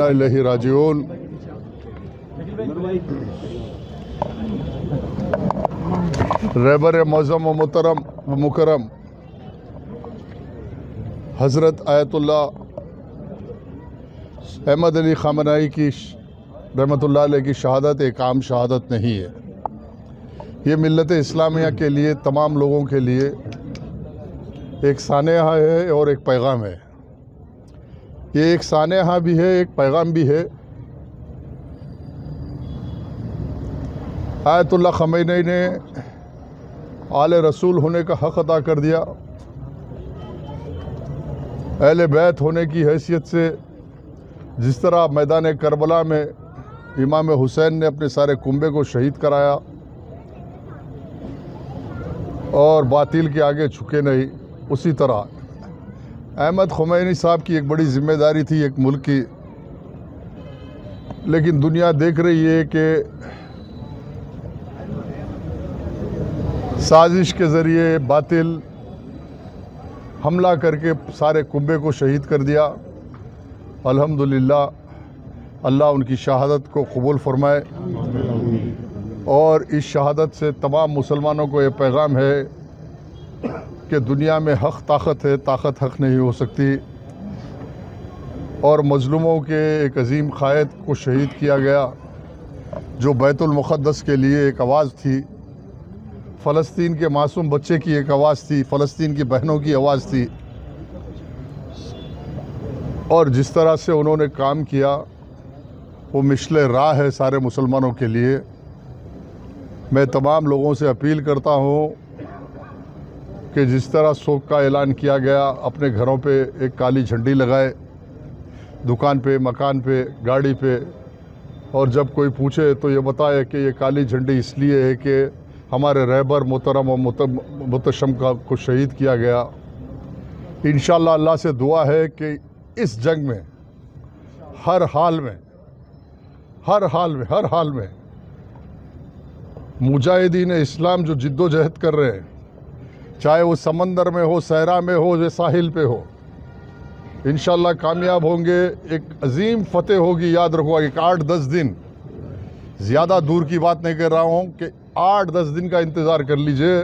इन्ना इलैहि राजिऊन। रहबर मौज़म व मुहतरम व मुकरम हज़रत आयतुल्लाह अहमद अली ख़ामनेई की रहमतुल्लाह अलैह की शहादत एक आम शहादत नहीं है। ये मिल्लत इस्लामिया के लिए, तमाम लोगों के लिए एक सानेहा है और एक पैगाम है। ये एक सानेहा भी है, एक पैगाम भी है। आयतुल्लाह ख़ामनेई ने आले रसूल होने का हक़ अदा कर दिया। अहले बैत होने की हैसियत से जिस तरह मैदान करबला में इमाम हुसैन ने अपने सारे कुंबे को शहीद कराया और बातिल के आगे झुके नहीं, उसी तरह अहमद ख़ुमैनी साहब की एक बड़ी ज़िम्मेदारी थी एक मुल्क की। लेकिन दुनिया देख रही है कि साजिश के ज़रिए बातिल हमला करके सारे कुंबे को शहीद कर दिया। अल्हम्दुलिल्लाह, अल्लाह उनकी शहादत को कबूल फरमाए। और इस शहादत से तमाम मुसलमानों को ये पैगाम है कि दुनिया में हक़ ताकत है, ताकत हक़ नहीं हो सकती। और मज़लूमों के एक अजीम क़ायद को शहीद किया गया जो बैतुल मुक़द्दस के लिए एक आवाज़ थी, फ़लस्तीन के मासूम बच्चे की एक आवाज़ थी, फ़लस्तीन की बहनों की आवाज़ थी। और जिस तरह से उन्होंने काम किया वो मिशले राह है सारे मुसलमानों के लिए। मैं तमाम लोगों से अपील करता हूँ कि जिस तरह शोक का ऐलान किया गया, अपने घरों पे एक काली झंडी लगाए, दुकान पे, मकान पे, गाड़ी पे, और जब कोई पूछे तो ये बताए कि ये काली झंडी इसलिए है कि हमारे रहबर मोहतरम और मुतशम को शहीद किया गया। इंशाअल्लाह अल्लाह से दुआ है कि इस जंग में हर हाल में मुजाहिदीन इस्लाम जो जिद्दोजहद कर रहे हैं, चाहे वो समंदर में हो, सहरा में हो, या साहिल पे हो, इंशाअल्लाह कामयाब होंगे। एक अजीम फतेह होगी। याद रखो, एक 8-10 दिन, ज़्यादा दूर की बात नहीं कर रहा हूँ कि 8-10 दिन का इंतज़ार कर लीजिए।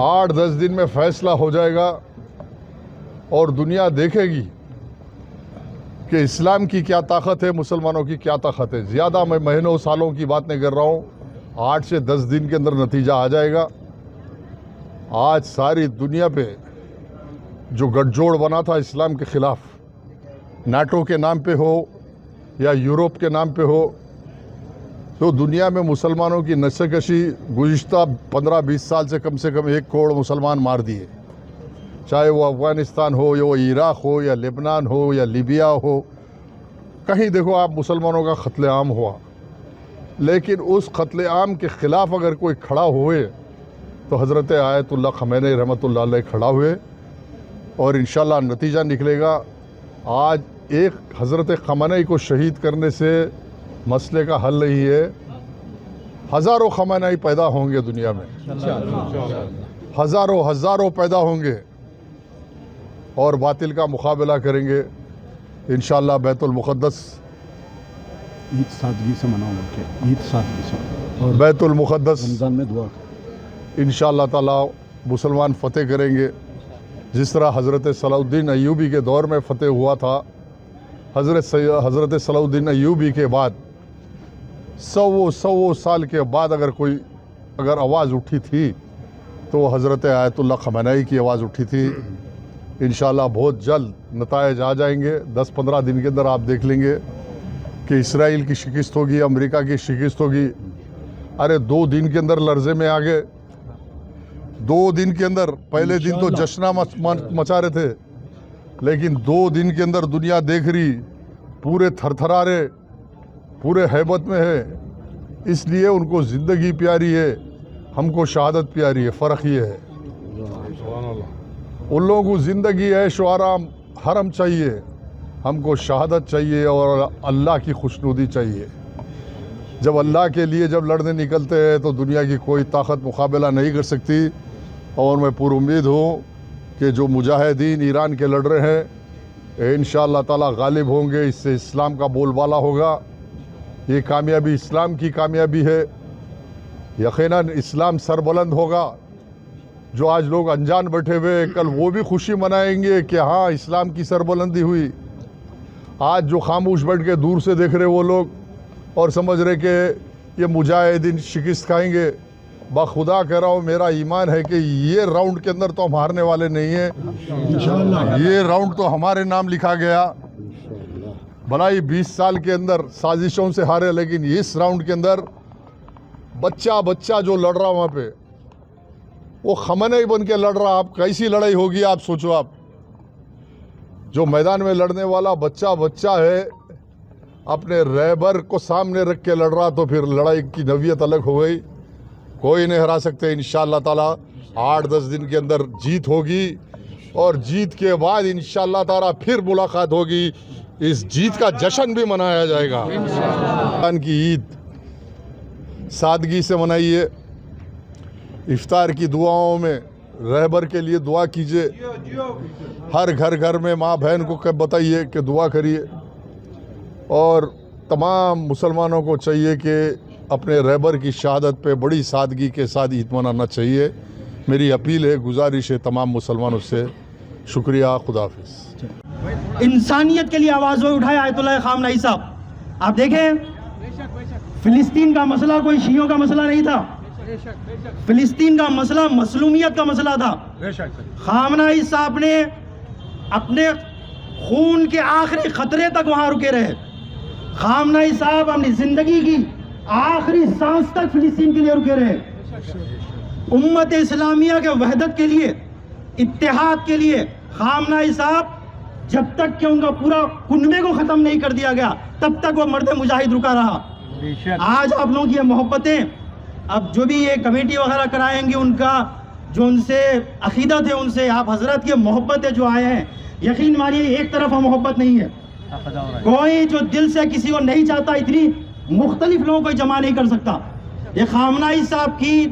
8-10 दिन में फ़ैसला हो जाएगा और दुनिया देखेगी कि इस्लाम की क्या ताकत है, मुसलमानों की क्या ताकत है। ज़्यादा मैं महीनों सालों की बात नहीं कर रहा हूँ, 8 से 10 दिन के अंदर नतीजा आ जाएगा। आज सारी दुनिया पे जो गठजोड़ बना था इस्लाम के ख़िलाफ़, नाटो के नाम पे हो या यूरोप के नाम पे हो, तो दुनिया में मुसलमानों की नस्लकशी गुज़िश्ता 15-20 साल से कम 1 करोड़ मुसलमान मार दिए। चाहे वो अफ़गानिस्तान हो, या वो इराक़ हो, या लेबनान हो, या लीबिया हो, कहीं देखो आप मुसलमानों का क़त्ल-ए-आम हुआ। लेकिन उस क़त्ल-ए-आम के ख़िलाफ़ अगर कोई खड़ा हुए तो हज़रत आयतुल्लाह ख़ामनेई रहमतुल्लाह अलैह खड़ा हुए और इंशाअल्लाह नतीजा निकलेगा। आज एक हज़रत ख़ामनेई को शहीद करने से मसले का हल नहीं है, हज़ारों ख़ामनेई पैदा होंगे दुनिया में, हज़ारों पैदा होंगे और बातिल का मुकाबला करेंगे इंशाअल्लाह। बैतुल मुक़द्दस ईद सादगी से मनाओ, ईद सादगी से, और बैतुल मुक़द्दस रमज़ान में दुआ इंशाअल्लाह ताला मुसलमान फ़तेह करेंगे। जिस तरह हज़रत सलाहुद्दीन अय्यूबी के दौर में फ़तेह हुआ था, हज़रत सलाहुद्दीन अय्यूबी के बाद सौ साल के बाद अगर आवाज़ उठी थी तो हज़रत आयतुल्लाह ख़ामनेई की आवाज़ उठी थी। इंशाअल्लाह बहुत जल्द नतायज आ जाएंगे। 10-15 दिन के अंदर आप देख लेंगे कि इसराइल की शिकस्त होगी, अमेरिका की शिकस्त होगी। अरे 2 दिन के अंदर लर्ज़े में आ गए, 2 दिन के अंदर। पहले दिन तो जश्न मचा रहे थे, लेकिन 2 दिन के अंदर दुनिया देख रही, पूरे थरथरा रहे, पूरे हैबत में है। इसलिए उनको ज़िंदगी प्यारी है, हमको शहादत प्यारी है। फ़र्क ये है, उन लोगों को ज़िंदगी है, शुआराम हरम चाहिए, हमको शहादत चाहिए और अल्लाह की खुशनुदी चाहिए। जब अल्लाह के लिए जब लड़ने निकलते हैं तो दुनिया की कोई ताकत मुकाबला नहीं कर सकती। और मैं पूरी उम्मीद हूँ कि जो मुजाहिदीन ईरान के लड़ रहे हैं, इंशाअल्लाह ताला गालिब होंगे। इससे इस्लाम का बोलबाला होगा। ये कामयाबी इस्लाम की कामयाबी है। यकीनन इस्लाम सरबुलंद होगा। जो आज लोग अनजान बैठे हुए कल वो भी खुशी मनाएंगे कि हाँ इस्लाम की सरबुलंदी हुई। आज जो खामोश बैठ के दूर से देख रहे वो लोग और समझ रहे कि ये मुजाहिदीन शिकस्त खाएंगे, बखुदा कह रहा हूँ मेरा ईमान है कि ये राउंड के अंदर तो हम हारने वाले नहीं हैं। ये राउंड तो हमारे नाम लिखा गया। भला ही 20 साल के अंदर साजिशों से हारे, लेकिन इस राउंड के अंदर बच्चा बच्चा जो लड़ रहा वहाँ पे वो खमने बन के लड़ रहा। आप कैसी लड़ाई होगी आप सोचो। आप जो मैदान में लड़ने वाला बच्चा बच्चा है अपने रहबर को सामने रख के लड़ रहा, तो फिर लड़ाई की नवीयत अलग हो गई। कोई नहीं हरा सकते। इंशाअल्लाह ताला 8-10 दिन के अंदर जीत होगी और जीत के बाद इंशाअल्लाह ताला फिर मुलाकात होगी। इस जीत का जश्न भी मनाया जाएगा। रमज़ान की ईद सादगी से मनाइए। इफ्तार की दुआओं में रहबर के लिए दुआ कीजिए। हर घर में माँ बहन को बताइए कि दुआ करिए। और तमाम मुसलमानों को चाहिए कि अपने रहबर की शहादत पे बड़ी सादगी के साथ ईद मनाना चाहिए। मेरी अपील है, गुजारिश है तमाम मुसलमानों से। शुक्रिया। खुदा हाफिज़। इंसानियत के लिए आवाज़ वो उठाए आयतुल्लाह खामनई साहब। आप देखें, फिलिस्तीन का मसला कोई शियों का मसला नहीं था। फिलिस्तीन का मसला मसलूमियत का मसला था। खामनई साहब ने अपने खून के आखिरी खतरे तक वहां रुके रहे। खामनई साहब अपनी जिंदगी की आखिरी सांस तक फिलिस्तीन के लिए रुके रहे। उम्मत इस्लामिया के वहदत के लिए, इत्तेहाद के लिए खामनई साहब जब तक कि उनका पूरा कुनबे को ख़त्म नहीं कर दिया गया तब तक वो मर्द मुजाहिद रुका रहा। आज आप लोगों की ये मोहब्बतें, अब जो भी ये कमेटी वगैरह कराएंगे, उनका जो उनसे अकीदत है, उनसे आप हजरत की मोहब्बतें जो आए हैं, यकीन मानिए एक तरफा मोहब्बत नहीं है। कोई जो दिल से किसी को नहीं चाहता, इतनी मुख्तलिफ लोगों को जमा नहीं कर सकता। ये खामनई साहब की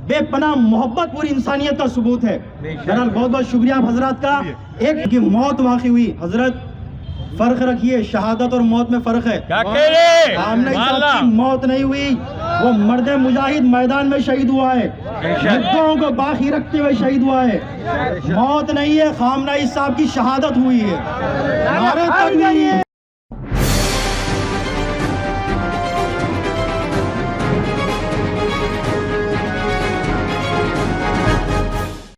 बेपनाह मोहब्बत पूरी इंसानियत का सबूत है। बहरहाल बहुत बहुत शुक्रिया आप हजरत का। एक की मौत वाक़ई हुई, हजरत फर्क रखिए, शहादत और मौत में फर्क है। खामनई साहब की मौत नहीं हुई, वो मर्द मुजाहिद मैदान में शहीद हुआ है, मुद्दों को बाकी रखते हुए शहीद हुआ है। मौत नहीं है, खामनई साहब की शहादत हुई है। नारे तकबीर।